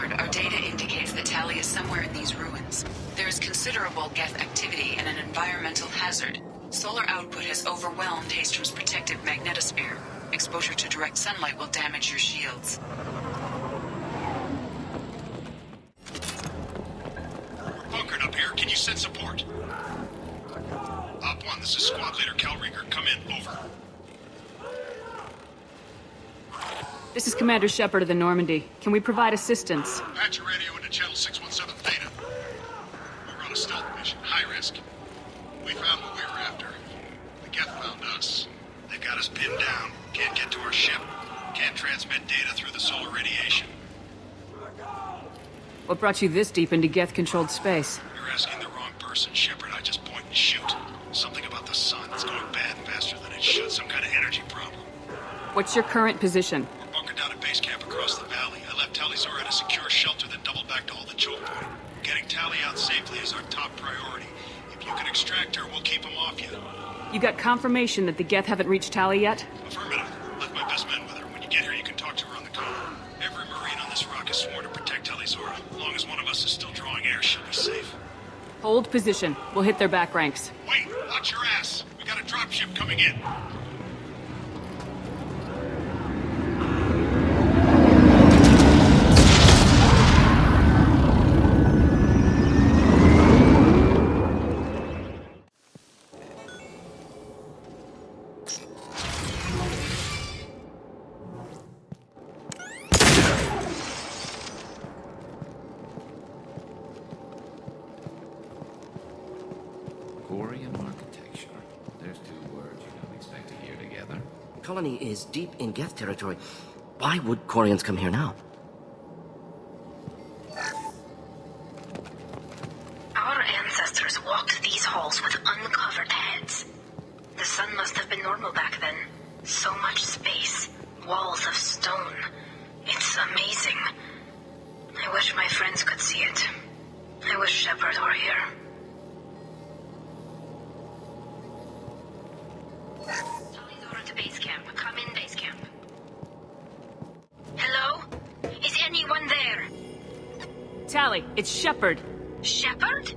Sheperd, our data indicates that Tali is somewhere in these ruins. There is considerable Geth activity and an environmental hazard. Solar output has overwhelmed Hastrom's protective magnetosphere. Exposure to direct sunlight will damage your shields. We're bunkered up here. Can you send support? Op 1, this is Squad Leader Cal Rieger. Come in. Over. This is Commander Sheperd of the Normandy. Can we provide assistance? Patch your radio into Channel 617 Theta. We're on a stealth mission. High risk. We found what we were after. The Geth found us. They've got us pinned down. Can't get to our ship. Can't transmit data through the solar radiation. What brought you this deep into Geth-controlled space? You're asking the wrong person, Sheperd. I just point and shoot. Something about the sun. It's going bad faster than it should. Some kind of energy problem. What's your current position? We're bunkered down at base camp across the valley. I left Talizor at a secure shelter, then doubled back to hold the choke point. Getting Tali out safely is our top priority. If you can extract her, we'll keep them off you. You got confirmation that the Geth haven't reached Tali yet? Affirmative. Left my best men with her. When you get here, you can talk to her on the call. Every Marine on this rock is sworn to protect Talizor. As long as one of us is still drawing air, she'll be safe. Hold position. We'll hit their back ranks. Wait! Watch your ass! We got a dropship coming in. Quarian architecture. There's two words you don't expect to hear together. Colony is deep in Geth territory. Why would Quarians come here now? Our ancestors walked these halls with uncovered heads. The sun must have been normal back then. So much space, walls of stone. It's amazing. I wish my friends could see it. I wish Sheperd were here. Talizor to base camp. Come in, base camp. Hello? Is anyone there? Tali, it's Sheperd. Sheperd?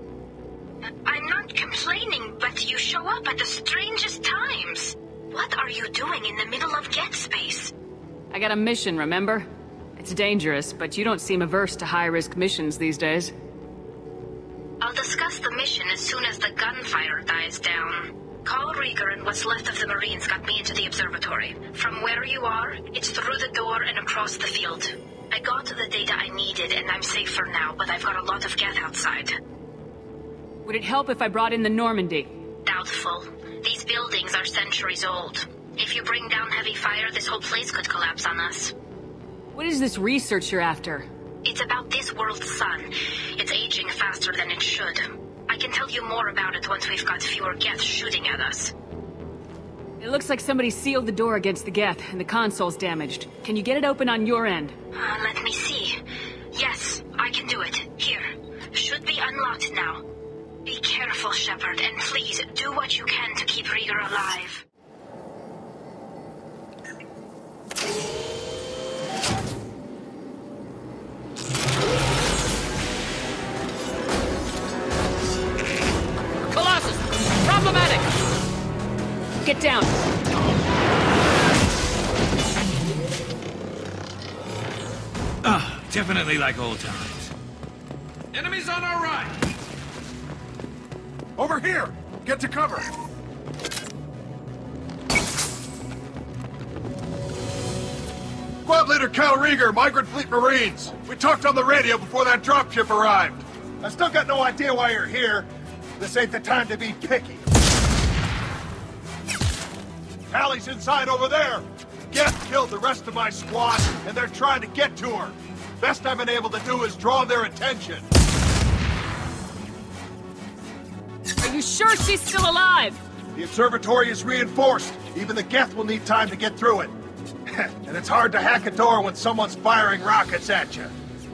I'm not complaining, but you show up at the strangest times. What are you doing in the middle of Geth space? I got a mission, remember? It's dangerous, but you don't seem averse to high-risk missions these days. I'll discuss the mission as soon as the gunfire dies down. Carl Rieger and what's left of the Marines got me into the observatory. From where you are, it's through the door and across the field. I got the data I needed and I'm safe for now, but I've got a lot of Geth outside. Would it help if I brought in the Normandy? Doubtful. These buildings are centuries old. If you bring down heavy fire, this whole place could collapse on us. What is this research you're after? It's about this world's sun. It's aging faster than it should. I can tell you more about it once we've got fewer Geth shooting at us. It looks like somebody sealed the door against the Geth, and the console's damaged. Can you get it open on your end? Let me see. Yes, I can do it. Here. Should be unlocked now. Be careful, Sheperd, and please do what you can to keep Rieger alive. Colossus! Problematic! Get down! Definitely like old times. Enemies on our right! Over here! Get to cover! Squad Leader Cal Rieger, Migrant Fleet Marines. We talked on the radio before that dropship arrived. I still got no idea why you're here. This ain't the time to be picky. Tali's inside over there. Geth killed the rest of my squad, and they're trying to get to her. Best I've been able to do is draw their attention. Are you sure she's still alive? The observatory is reinforced. Even the Geth will need time to get through it. And it's hard to hack a door when someone's firing rockets at you.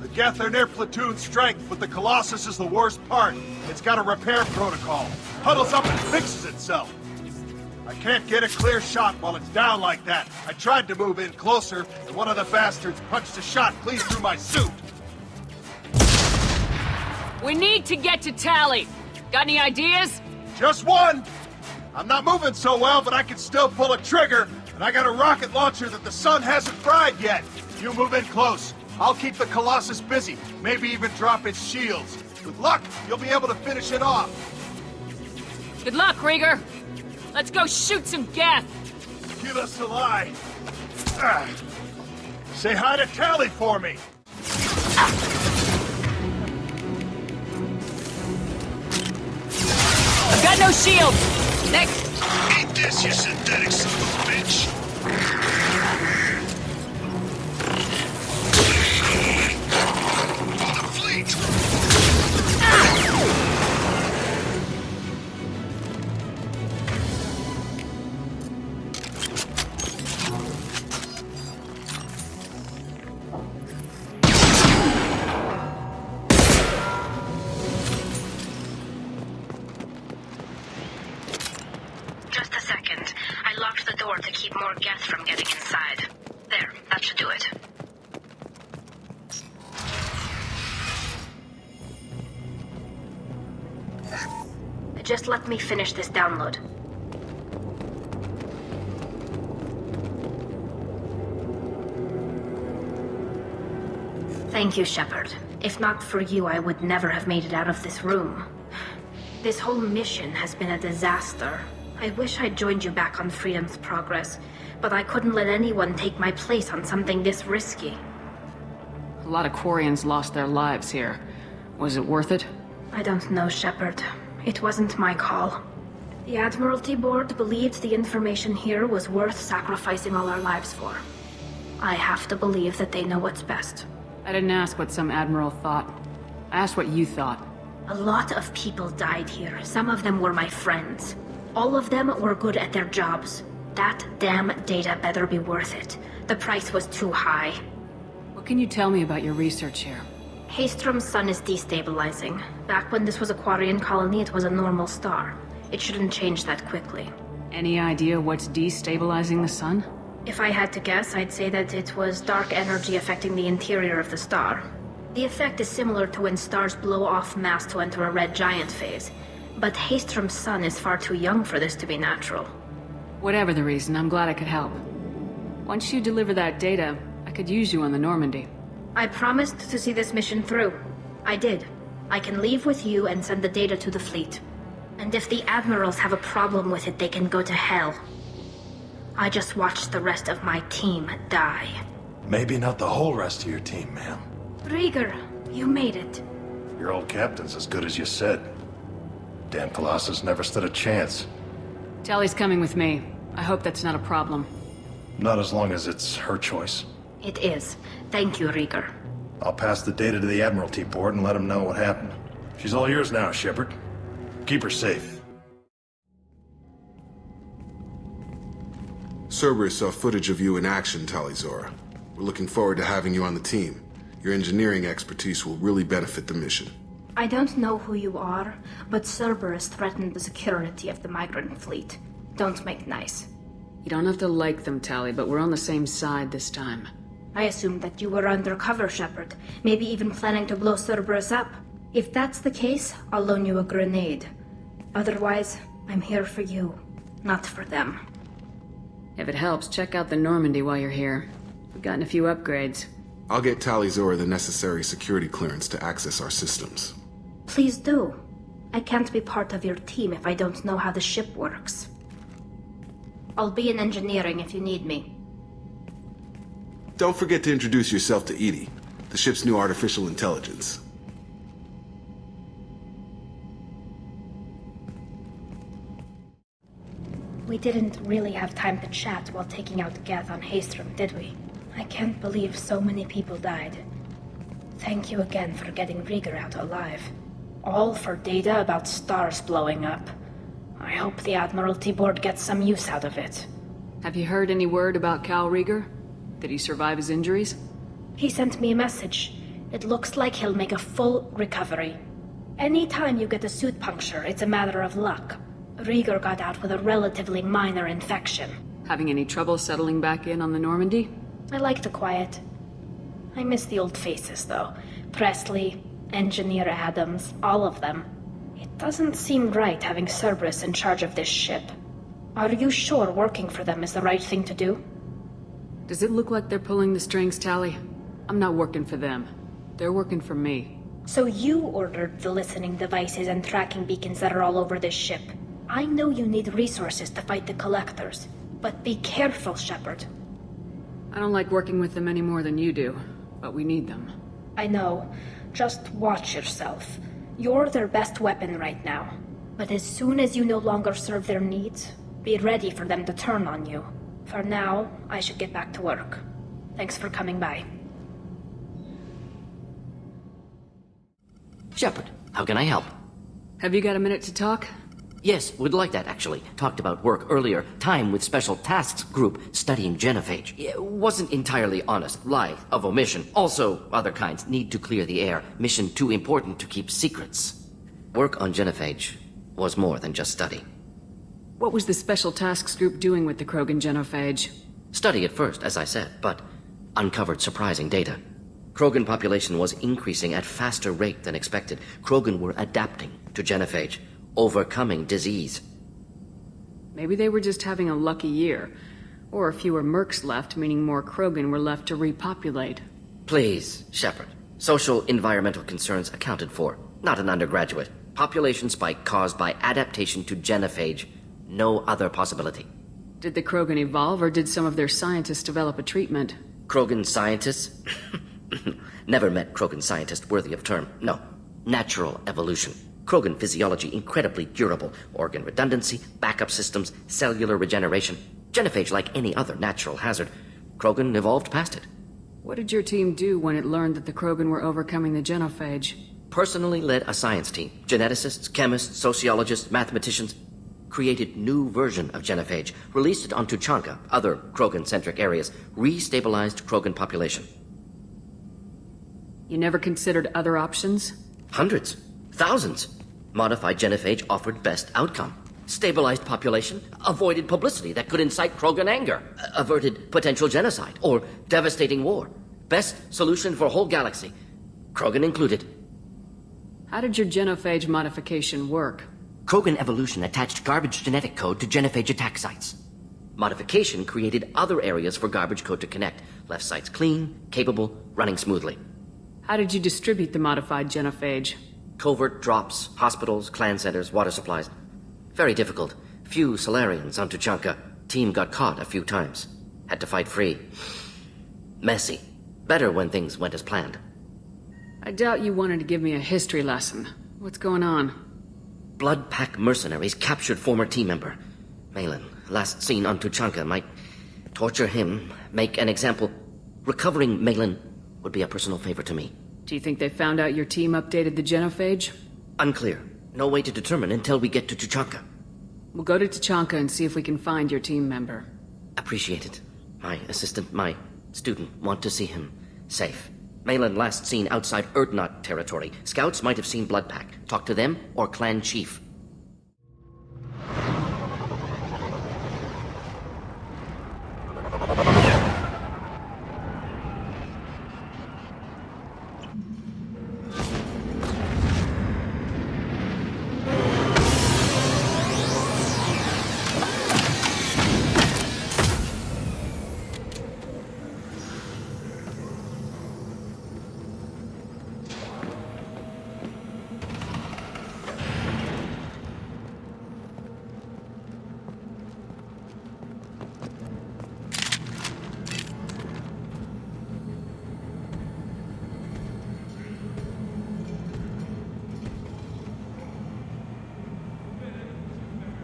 The Geth are near platoon strength, but the Colossus is the worst part. It's got a repair protocol. Huddles up and fixes itself. I can't get a clear shot while it's down like that. I tried to move in closer, and one of the bastards punched a shot clean through my suit. We need to get to Tally. Got any ideas? Just one! I'm not moving so well, but I can still pull a trigger, and I got a rocket launcher that the sun hasn't fried yet. You move in close. I'll keep the Colossus busy, maybe even drop its shields. With luck, you'll be able to finish it off. Good luck, Rieger. Let's go shoot some Geth. Give us a lie. Say hi to Tally for me. I've got no shield. Next. Eat this, you synthetic son of a bitch. For the fleet. Just a second. I locked the door to keep more Geth from getting inside. There, that should do it. Just let me finish this download. Thank you, Sheperd. If not for you, I would never have made it out of this room. This whole mission has been a disaster. I wish I'd joined you back on Freedom's Progress, but I couldn't let anyone take my place on something this risky. A lot of Quarians lost their lives here. Was it worth it? I don't know, Sheperd. It wasn't my call. The Admiralty Board believed the information here was worth sacrificing all our lives for. I have to believe that they know what's best. I didn't ask what some admiral thought. I asked what you thought. A lot of people died here. Some of them were my friends. All of them were good at their jobs. That damn data better be worth it. The price was too high. What can you tell me about your research here? Haystrom's sun is destabilizing. Back when this was a Quarian colony, it was a normal star. It shouldn't change that quickly. Any idea what's destabilizing the sun? If I had to guess, I'd say that it was dark energy affecting the interior of the star. The effect is similar to when stars blow off mass to enter a red giant phase. But Haystrom's sun is far too young for this to be natural. Whatever the reason, I'm glad I could help. Once you deliver that data, I could use you on the Normandy. I promised to see this mission through. I did. I can leave with you and send the data to the fleet. And if the admirals have a problem with it, they can go to hell. I just watched the rest of my team die. Maybe not the whole rest of your team, ma'am. Rieger, you made it. Your old captain's as good as you said. Damn Colossus never stood a chance. Tally's coming with me. I hope that's not a problem. Not as long as it's her choice. It is. Thank you, Rieger. I'll pass the data to the Admiralty Board and let them know what happened. She's all yours now, Sheperd. Keep her safe. Cerberus saw footage of you in action, Talizora. We're looking forward to having you on the team. Your engineering expertise will really benefit the mission. I don't know who you are, but Cerberus threatened the security of the migrant fleet. Don't make nice. You don't have to like them, Tally, but we're on the same side this time. I assumed that you were undercover, Sheperd. Maybe even planning to blow Cerberus up. If that's the case, I'll loan you a grenade. Otherwise, I'm here for you, not for them. If it helps, check out the Normandy while you're here. We've gotten a few upgrades. I'll get Talizora the necessary security clearance to access our systems. Please do. I can't be part of your team if I don't know how the ship works. I'll be in engineering if you need me. Don't forget to introduce yourself to Edie, the ship's new artificial intelligence. We didn't really have time to chat while taking out Geth on Haystrom, did we? I can't believe so many people died. Thank you again for getting Rieger out alive. All for data about stars blowing up. I hope the Admiralty Board gets some use out of it. Have you heard any word about Cal Rieger? Did he survive his injuries? He sent me a message. It looks like he'll make a full recovery. Anytime you get a suit puncture, it's a matter of luck. Rieger got out with a relatively minor infection. Having any trouble settling back in on the Normandy? I like the quiet. I miss the old faces, though. Presley, Engineer Adams, all of them. It doesn't seem right having Cerberus in charge of this ship. Are you sure working for them is the right thing to do? Does it look like they're pulling the strings, Tally? I'm not working for them. They're working for me. So you ordered the listening devices and tracking beacons that are all over this ship. I know you need resources to fight the Collectors, but be careful, Sheperd. I don't like working with them any more than you do, but we need them. I know. Just watch yourself. You're their best weapon right now. But as soon as you no longer serve their needs, be ready for them to turn on you. For now, I should get back to work. Thanks for coming by. Sheperd, how can I help? Have you got a minute to talk? Yes, would like that, actually. Talked about work earlier. Time with Special Tasks Group studying genophage. It wasn't entirely honest. Lie of omission. Also, other kinds. Need to clear the air. Mission too important to keep secrets. Work on genophage was more than just study. What was the Special Tasks Group doing with the Krogan genophage? Study at first, as I said, but uncovered surprising data. Krogan population was increasing at faster rate than expected. Krogan were adapting to genophage, overcoming disease. Maybe they were just having a lucky year. Or fewer mercs left, meaning more Krogan were left to repopulate. Please, Sheperd. Social environmental concerns accounted for. Not an undergraduate. Population spike caused by adaptation to genophage. No other possibility. Did the Krogan evolve, or did some of their scientists develop a treatment? Krogan scientists? Never met Krogan scientist worthy of term. No. Natural evolution. Krogan physiology incredibly durable. Organ redundancy, backup systems, cellular regeneration. Genophage like any other natural hazard. Krogan evolved past it. What did your team do when it learned that the Krogan were overcoming the genophage? Personally led a science team. Geneticists, chemists, sociologists, mathematicians. Created new version of genophage. Released it on Tuchanka, other Krogan-centric areas. Restabilized Krogan population. You never considered other options? Hundreds. Thousands. Modified genophage offered best outcome. Stabilized population, avoided publicity that could incite Krogan anger, averted potential genocide or devastating war. Best solution for whole galaxy, Krogan included. How did your genophage modification work? Krogan evolution attached garbage genetic code to genophage attack sites. Modification created other areas for garbage code to connect. Left sites clean, capable, running smoothly. How did you distribute the modified genophage? Covert drops, hospitals, clan centers, water supplies. Very difficult. Few Solarians on Tuchanka. Team got caught a few times. Had to fight free. Messy. Better when things went as planned. I doubt you wanted to give me a history lesson. What's going on? Blood Pack mercenaries captured former team member. Malin, last seen on Tuchanka, might torture him, make an example. Recovering Malin would be a personal favor to me. Do you think they found out your team updated the genophage? Unclear. No way to determine until we get to Tuchanka. We'll go to Tuchanka and see if we can find your team member. Appreciate it. My assistant, my student, want to see him safe. Malin last seen outside Erdnot territory. Scouts might have seen Blood Pack. Talk to them or clan chief.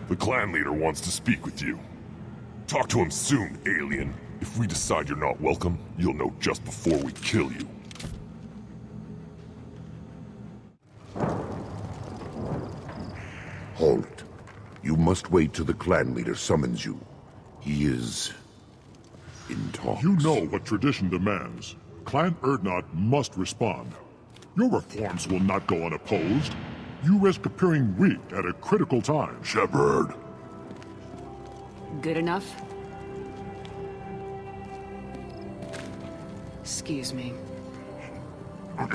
The clan leader wants to speak with you. Talk to him soon, alien. If we decide you're not welcome, you'll know just before we kill you. Halt. You must wait till the clan leader summons you. He is in talks. You know what tradition demands. Clan Erdnot must respond. Your reforms will not go unopposed. You risk appearing weak at a critical time. Sheperd. Good enough? Excuse me. Out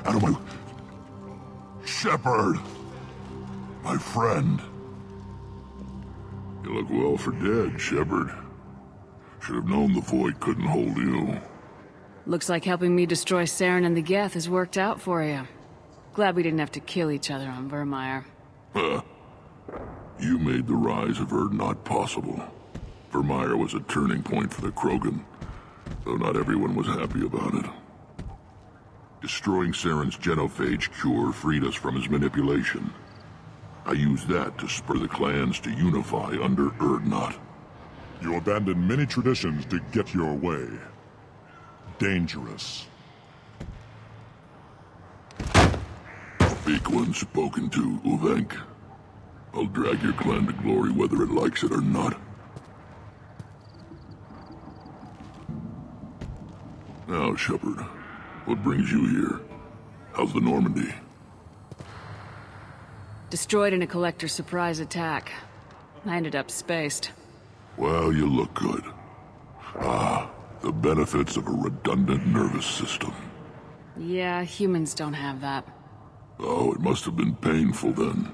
of my... Sheperd! My friend. You look well for dead, Sheperd. Should have known the void couldn't hold you. Looks like helping me destroy Saren and the Geth has worked out for you. Glad we didn't have to kill each other on Vermeer. Huh. You made the rise of Erdnot possible. Vermeer was a turning point for the Krogan, though not everyone was happy about it. Destroying Saren's genophage cure freed us from his manipulation. I used that to spur the clans to unify under Erdnot. You abandoned many traditions to get your way. Dangerous. Weak one spoken to, Uvenk. I'll drag your clan to glory whether it likes it or not. Now, Sheperd, what brings you here? How's the Normandy? Destroyed in a collector surprise attack. I ended up spaced. Well, you look good. Ah, the benefits of a redundant nervous system. Yeah, humans don't have that. Oh, it must have been painful then.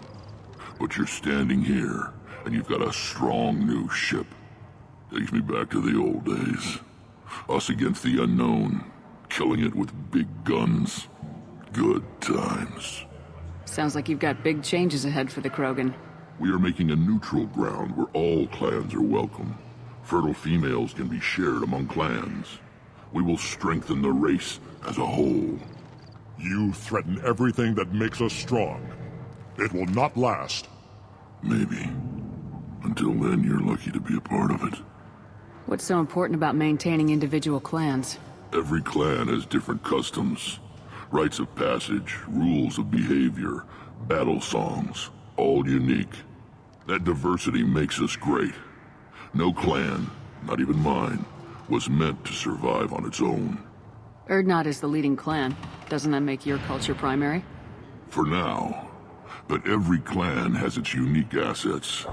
But you're standing here, and you've got a strong new ship. Takes me back to the old days. Us against the unknown, killing it with big guns. Good times. Sounds like you've got big changes ahead for the Krogan. We are making a neutral ground where all clans are welcome. Fertile females can be shared among clans. We will strengthen the race as a whole. You threaten everything that makes us strong. It will not last. Maybe. Until then, you're lucky to be a part of it. What's so important about maintaining individual clans? Every clan has different customs. Rites of passage, rules of behavior, battle songs, all unique. That diversity makes us great. No clan, not even mine, was meant to survive on its own. Erdnot is the leading clan. Doesn't that make your culture primary? For now. But every clan has its unique assets.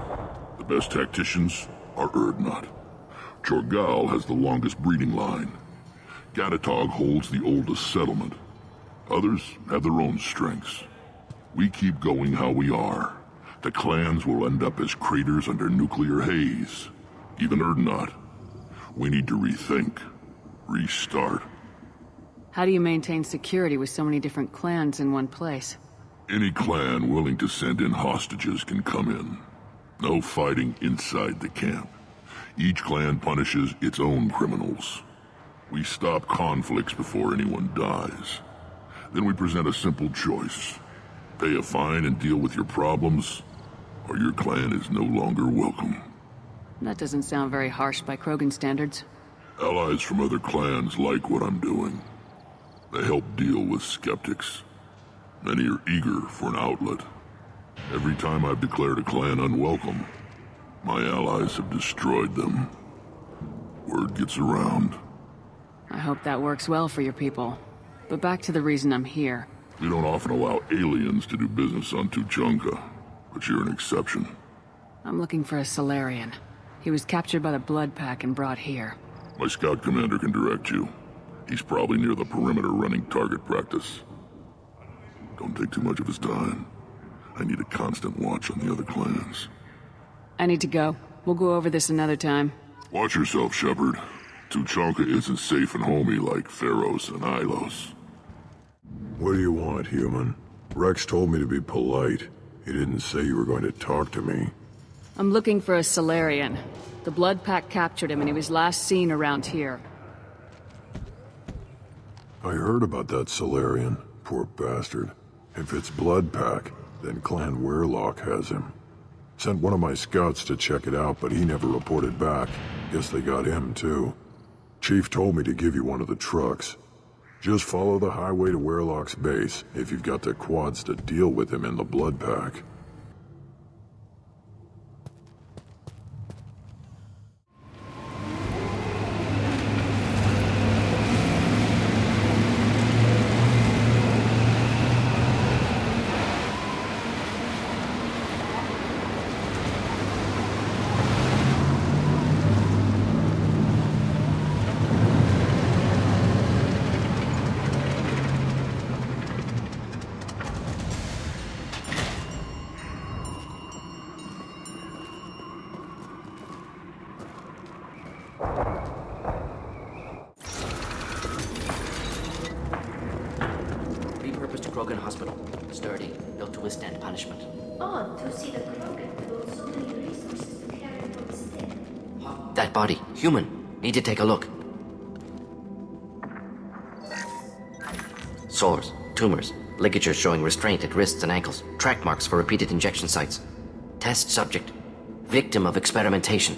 The best tacticians are Erdnot. Chorgal has the longest breeding line. Gatatog holds the oldest settlement. Others have their own strengths. We keep going how we are. The clans will end up as craters under nuclear haze. Even Erdnot. We need to rethink. Restart. How do you maintain security with so many different clans in one place? Any clan willing to send in hostages can come in. No fighting inside the camp. Each clan punishes its own criminals. We stop conflicts before anyone dies. Then we present a simple choice. Pay a fine and deal with your problems, or your clan is no longer welcome. That doesn't sound very harsh by Krogan standards. Allies from other clans like what I'm doing. They help deal with skeptics. Many are eager for an outlet. Every time I've declared a clan unwelcome, my allies have destroyed them. Word gets around. I hope that works well for your people. But back to the reason I'm here. We don't often allow aliens to do business on Tuchanka, but you're an exception. I'm looking for a Solarian. He was captured by the Blood Pack and brought here. My scout commander can direct you. He's probably near the perimeter running target practice. Don't take too much of his time. I need a constant watch on the other clans. I need to go. We'll go over this another time. Watch yourself, Sheperd. Tuchanka isn't safe and homey like Pharos and Ilos. What do you want, human? Rex told me to be polite. He didn't say you were going to talk to me. I'm looking for a Solarian. The Blood Pack captured him and he was last seen around here. I heard about that Solarian. Poor bastard. If it's Blood Pack, then Clan Weirlock has him. Sent one of my scouts to check it out, but he never reported back. Guess they got him, too. Chief told me to give you one of the trucks. Just follow the highway to Weirlock's base if you've got the quads to deal with him in the Blood Pack. Krogan hospital. Sturdy, built to withstand punishment. Odd to see the Krogan with so many resources to carry it instead. That body, human. Need to take a look. Sores, tumors, ligatures showing restraint at wrists and ankles, track marks for repeated injection sites. Test subject. Victim of experimentation.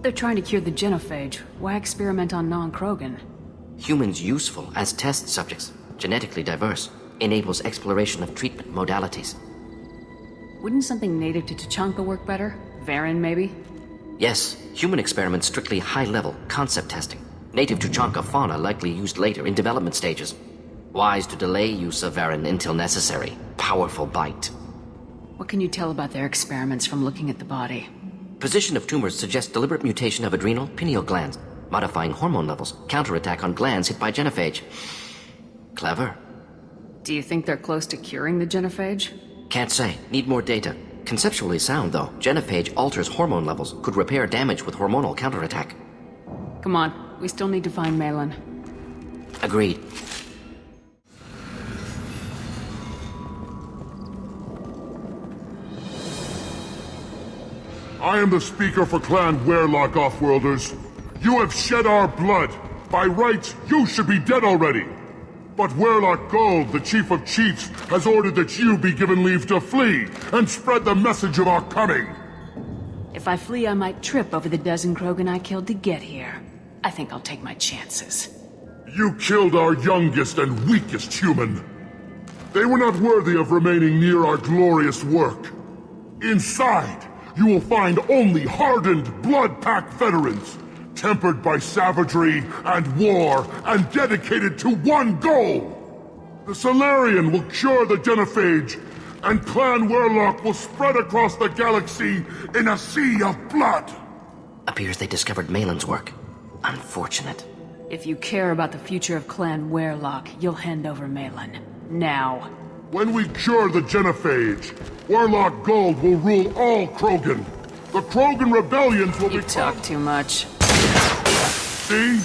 They're trying to cure the genophage. Why experiment on non-Krogan? Humans useful as test subjects. Genetically diverse. Enables exploration of treatment modalities. Wouldn't something native to Tuchanka work better? Varen, maybe? Yes, human experiments strictly high-level, concept testing. Native Tuchanka fauna likely used later in development stages. Wise to delay use of Varen until necessary. Powerful bite. What can you tell about their experiments from looking at the body? Position of tumors suggests deliberate mutation of adrenal, pineal glands, modifying hormone levels, counterattack on glands hit by genophage. Clever. Do you think they're close to curing the genophage? Can't say. Need more data. Conceptually sound, though. Genophage alters hormone levels, could repair damage with hormonal counterattack. Come on, we still need to find Malin. Agreed. I am the speaker for Clan Werlock, Offworlders. You have shed our blood. By rights, you should be dead already. But Werlock Gold, the Chief of Chiefs, has ordered that you be given leave to flee and spread the message of our coming. If I flee, I might trip over the dozen Krogan I killed to get here. I think I'll take my chances. You killed our youngest and weakest human. They were not worthy of remaining near our glorious work. Inside, you will find only hardened, blood-packed veterans, tempered by savagery and war, and dedicated to one goal! The Solarian will cure the genophage, and Clan Werlock will spread across the galaxy in a sea of blood! Appears they discovered Malin's work. Unfortunate. If you care about the future of Clan Werlock, you'll hand over Malin. Now. When we cure the genophage, Werlock Gold will rule all Krogan. The Krogan rebellions will be— You talk too much. See?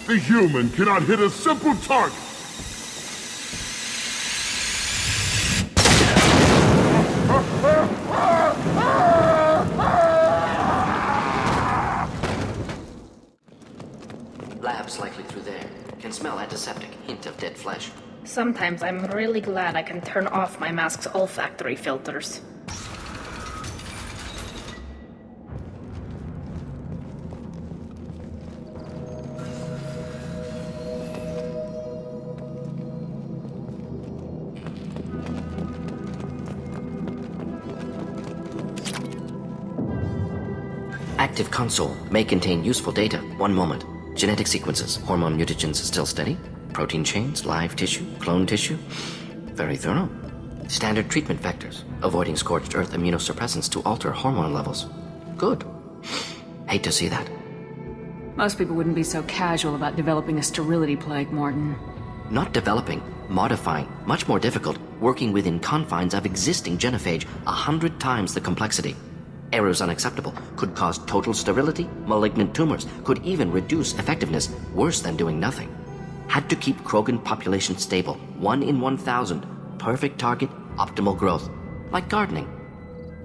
The human cannot hit a simple target. Lab's likely through there. Can smell antiseptic, hint of dead flesh. Sometimes I'm really glad I can turn off my mask's olfactory filters. Active console may contain useful data. One moment. Genetic sequences, hormone mutagens still steady. Protein chains, live tissue, clone tissue. Very thorough. Standard treatment vectors, avoiding scorched earth immunosuppressants to alter hormone levels. Good. Hate to see that. Most people wouldn't be so casual about developing a sterility plague, Morton. Not developing, modifying, much more difficult, working within confines of existing genophage, 100 times the complexity. Errors unacceptable, could cause total sterility, malignant tumors, could even reduce effectiveness, worse than doing nothing. Had to keep Krogan population stable, 1 in 1,000, perfect target, optimal growth. Like gardening.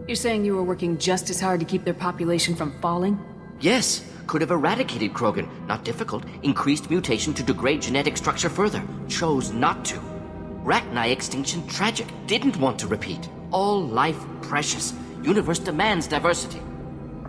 You're saying you were working just as hard to keep their population from falling? Yes, could have eradicated Krogan, not difficult, increased mutation to degrade genetic structure further, chose not to. Rachni extinction tragic, didn't want to repeat. All life precious. Universe demands diversity.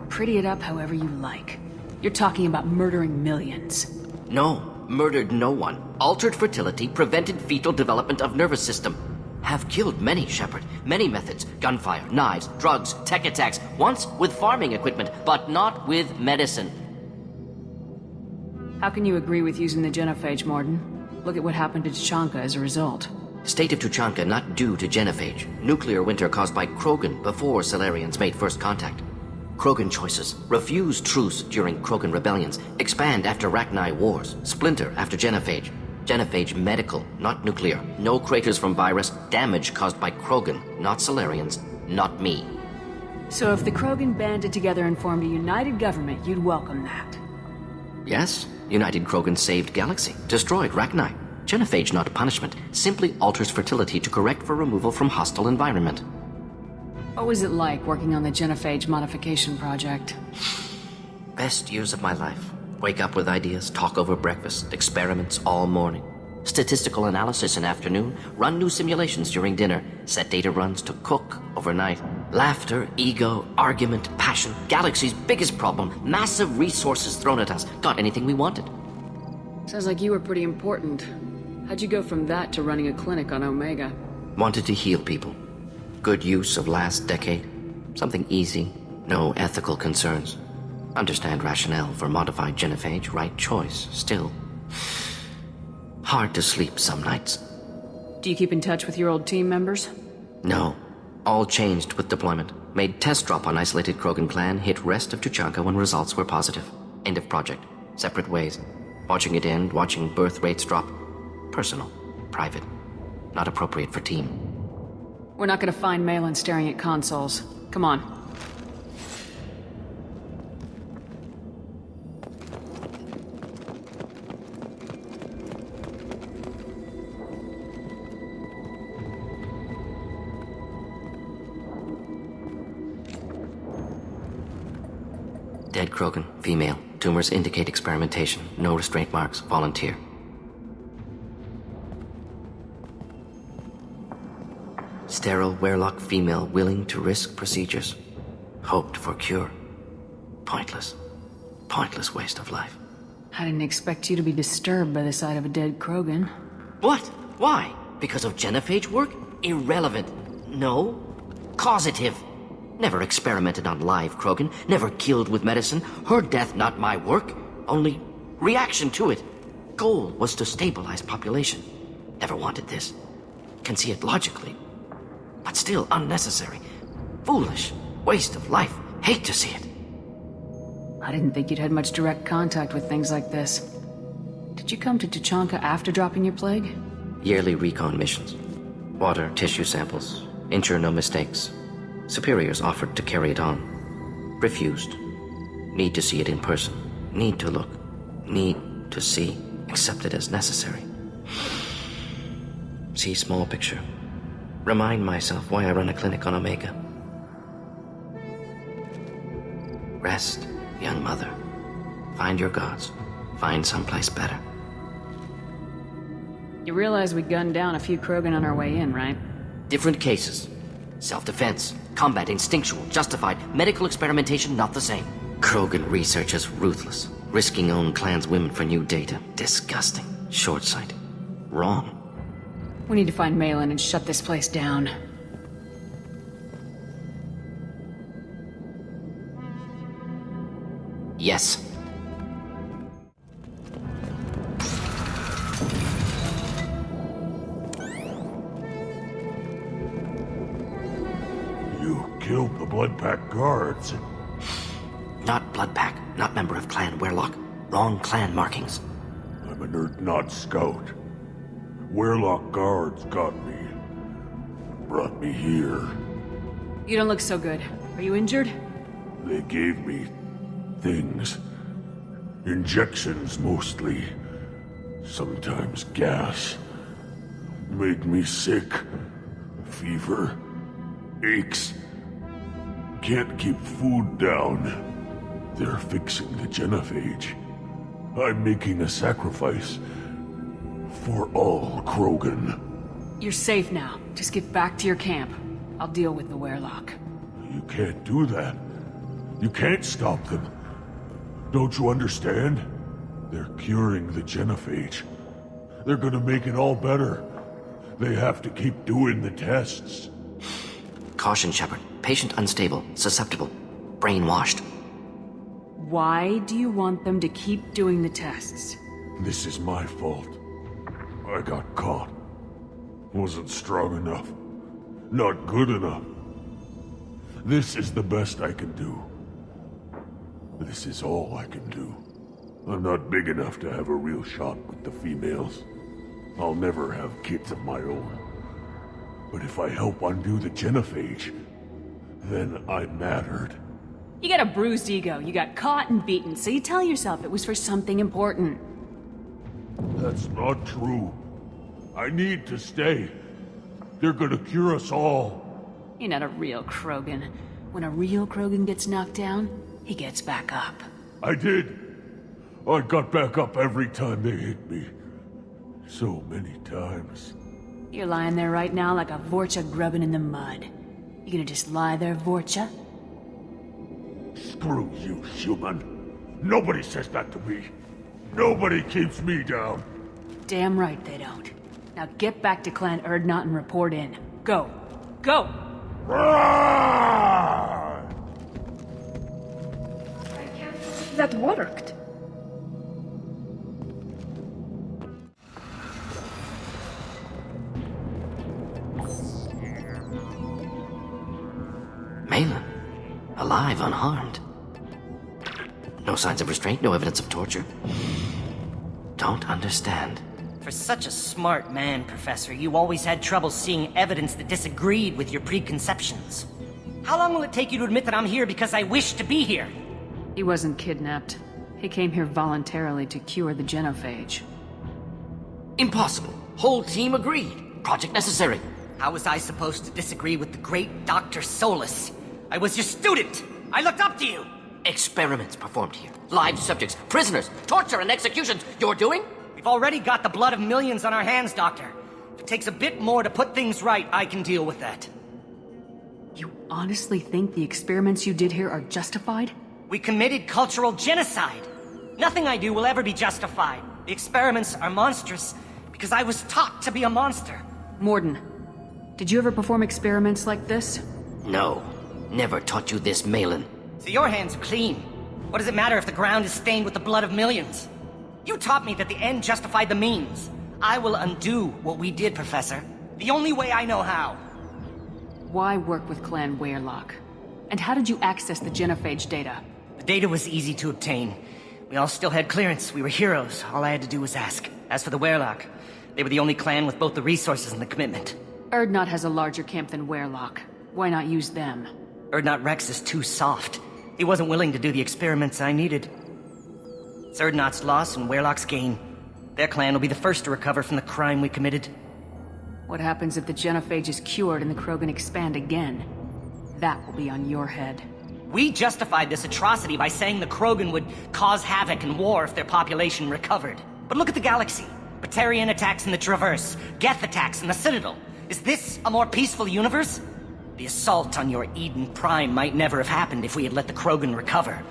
Pretty it up however you like. You're talking about murdering millions. No, murdered no one. Altered fertility, prevented fetal development of nervous system. Have killed many, Sheperd. Many methods. Gunfire, knives, drugs, tech attacks. Once with farming equipment, but not with medicine. How can you agree with using the genophage, Morton? Look at what happened to Tuchanka as a result. State of Tuchanka not due to genophage. Nuclear winter caused by Krogan before Solarians made first contact. Krogan choices. Refuse truce during Krogan rebellions. Expand after Rachni wars. Splinter after genophage. Genophage medical, not nuclear. No craters from virus. Damage caused by Krogan, not Solarians, not me. So if the Krogan banded together and formed a united government, you'd welcome that? Yes, United Krogan saved Galaxy. Destroyed Rachni. Genophage, not punishment, simply alters fertility to correct for removal from hostile environment. What was it like working on the Genophage modification project? Best years of my life. Wake up with ideas, talk over breakfast, experiments all morning. Statistical analysis in afternoon, run new simulations during dinner, set data runs to cook overnight. Laughter, ego, argument, passion, galaxy's biggest problem, massive resources thrown at us. Got anything we wanted. Sounds like you were pretty important. How'd you go from that to running a clinic on Omega? Wanted to heal people. Good use of last decade. Something easy, no ethical concerns. Understand rationale for modified genophage, right choice, still. Hard to sleep some nights. Do you keep in touch with your old team members? No. All changed with deployment. Made test drop on isolated Krogan clan, hit rest of Tuchanka when results were positive. End of project. Separate ways. Watching it end, watching birth rates drop. Personal. Private. Not appropriate for team. We're not gonna find Malin staring at consoles. Come on. Dead Krogan, female. Tumors indicate experimentation. No restraint marks. Volunteer. Sterile Werelock female willing to risk procedures. Hoped for cure. Pointless. Pointless waste of life. I didn't expect you to be disturbed by the sight of a dead Krogan. What? Why? Because of genophage work? Irrelevant. No. Causative. Never experimented on live Krogan. Never killed with medicine. Her death not my work. Only reaction to it. Goal was to stabilize population. Never wanted this. Can see it logically. But still unnecessary. Foolish. Waste of life. Hate to see it. I didn't think you'd had much direct contact with things like this. Did you come to Tuchanka after dropping your plague? Yearly recon missions. Water, tissue samples. Ensure no mistakes. Superiors offered to carry it on. Refused. Need to see it in person. Need to look. Need to see. Accepted as necessary. See small picture. Remind myself why I run a clinic on Omega. Rest, young mother. Find your gods. Find someplace better. You realize we gunned down a few Krogan on our way in, right? Different cases. Self-defense, combat instinctual, justified, medical experimentation not the same. Krogan research is ruthless, risking own clan's women for new data. Disgusting. Short-sighted. Wrong. We need to find Malin and shut this place down. Yes. You killed the Blood Pack guards. Not Blood Pack, not member of Clan Werelock. Wrong clan markings. I'm an Earth-Not scout. Werelock guards got me. Brought me here. You don't look so good. Are you injured? They gave me things. Injections mostly. Sometimes gas. Made me sick. Fever. Aches. Can't keep food down. They're fixing the genophage. I'm making a sacrifice. For all Krogan. You're safe now. Just get back to your camp. I'll deal with the Werelock. You can't do that. You can't stop them. Don't you understand? They're curing the genophage. They're gonna make it all better. They have to keep doing the tests. Caution, Sheperd. Patient unstable, susceptible, brainwashed. Why do you want them to keep doing the tests? This is my fault. I got caught. Wasn't strong enough. Not good enough. This is the best I can do. This is all I can do. I'm not big enough to have a real shot with the females. I'll never have kids of my own. But if I help undo the genophage, then I mattered. You got a bruised ego. You got caught and beaten, so you tell yourself it was for something important. That's not true. I need to stay. They're gonna cure us all. You're not a real Krogan. When a real Krogan gets knocked down, he gets back up. I did. I got back up every time they hit me. So many times. You're lying there right now like a Vorcha grubbing in the mud. You gonna just lie there, Vorcha? Screw you, human. Nobody says that to me. Nobody keeps me down. Damn right they don't. Now get back to Clan Erdnot and report in. Go. Go! That worked. Malin, alive, unharmed. No signs of restraint, no evidence of torture. Don't understand. For such a smart man, Professor, you always had trouble seeing evidence that disagreed with your preconceptions. How long will it take you to admit that I'm here because I wish to be here? He wasn't kidnapped. He came here voluntarily to cure the genophage. Impossible. Whole team agreed. Project necessary. How was I supposed to disagree with the great Dr. Solus? I was your student! I looked up to you! Experiments performed here. Live subjects, prisoners, torture and executions. You're doing? We've already got the blood of millions on our hands, Doctor. If it takes a bit more to put things right, I can deal with that. You honestly think the experiments you did here are justified? We committed cultural genocide. Nothing I do will ever be justified. The experiments are monstrous because I was taught to be a monster. Morden, did you ever perform experiments like this? No. Never taught you this, Malin. So your hands are clean. What does it matter if the ground is stained with the blood of millions? You taught me that the end justified the means. I will undo what we did, Professor. The only way I know how. Why work with Clan Weyrloc? And how did you access the genophage data? The data was easy to obtain. We all still had clearance. We were heroes. All I had to do was ask. As for the Weyrloc, they were the only clan with both the resources and the commitment. Erdnot has a larger camp than Weyrloc. Why not use them? Erdnot Rex is too soft. He wasn't willing to do the experiments I needed. It's Erdnot's loss and Weyrloc's gain. Their clan will be the first to recover from the crime we committed. What happens if the genophage is cured and the Krogan expand again? That will be on your head. We justified this atrocity by saying the Krogan would cause havoc and war if their population recovered. But look at the galaxy. Batarian attacks in the Traverse, Geth attacks in the Citadel. Is this a more peaceful universe? The assault on your Eden Prime might never have happened if we had let the Krogan recover.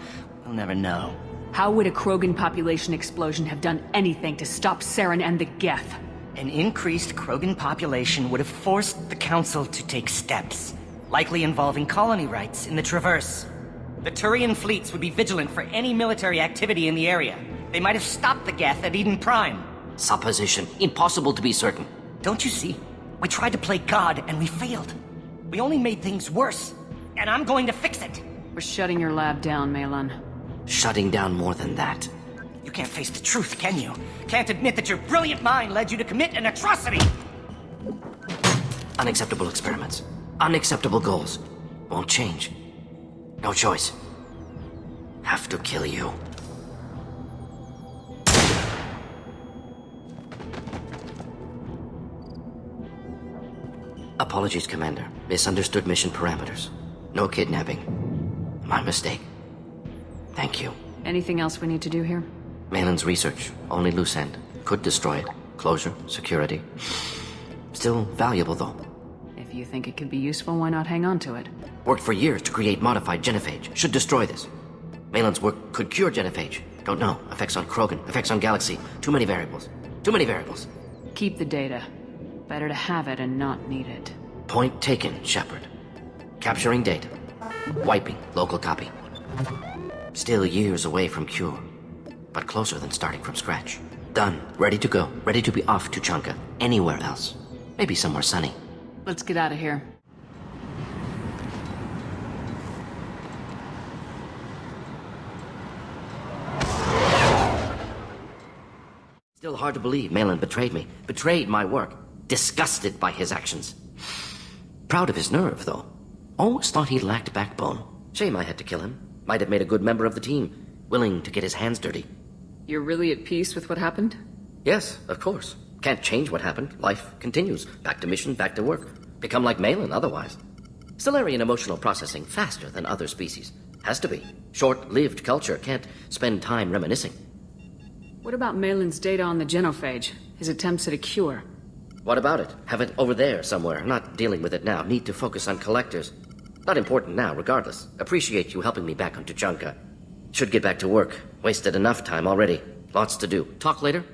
We'll never know. How would a Krogan population explosion have done anything to stop Saren and the Geth? An increased Krogan population would have forced the Council to take steps, likely involving colony rights in the Traverse. The Turian fleets would be vigilant for any military activity in the area. They might have stopped the Geth at Eden Prime. Supposition. Impossible to be certain. Don't you see? We tried to play God and we failed. We only made things worse. And I'm going to fix it. We're shutting your lab down, Malin. Shutting down more than that. You can't face the truth, can you? Can't admit that your brilliant mind led you to commit an atrocity! Unacceptable experiments. Unacceptable goals. Won't change. No choice. Have to kill you. Apologies, Commander. Misunderstood mission parameters. No kidnapping. My mistake. Thank you. Anything else we need to do here? Malin's research. Only loose end. Could destroy it. Closure. Security. Still valuable, though. If you think it could be useful, why not hang on to it? Worked for years to create modified genophage. Should destroy this. Malin's work could cure genophage. Don't know. Effects on Krogan. Effects on Galaxy. Too many variables. Too many variables. Keep the data. Better to have it and not need it. Point taken, Sheperd. Capturing data. Wiping local copy. Still years away from cure, but closer than starting from scratch. Done. Ready to go. Ready to be off Tuchanka. Anywhere else. Maybe somewhere sunny. Let's get out of here. Still hard to believe Malin betrayed me. Betrayed my work. Disgusted by his actions. Proud of his nerve, though. Always thought he lacked backbone. Shame I had to kill him. Might have made a good member of the team. Willing to get his hands dirty. You're really at peace with what happened? Yes, of course. Can't change what happened. Life continues. Back to mission, back to work. Become like Malin otherwise. Solarian emotional processing faster than other species. Has to be. Short-lived culture can't spend time reminiscing. What about Malin's data on the genophage? His attempts at a cure? What about it? Have it over there somewhere. Not dealing with it now. Need to focus on collectors. Not important now, regardless. Appreciate you helping me back on Tuchanka. Should get back to work. Wasted enough time already. Lots to do. Talk later?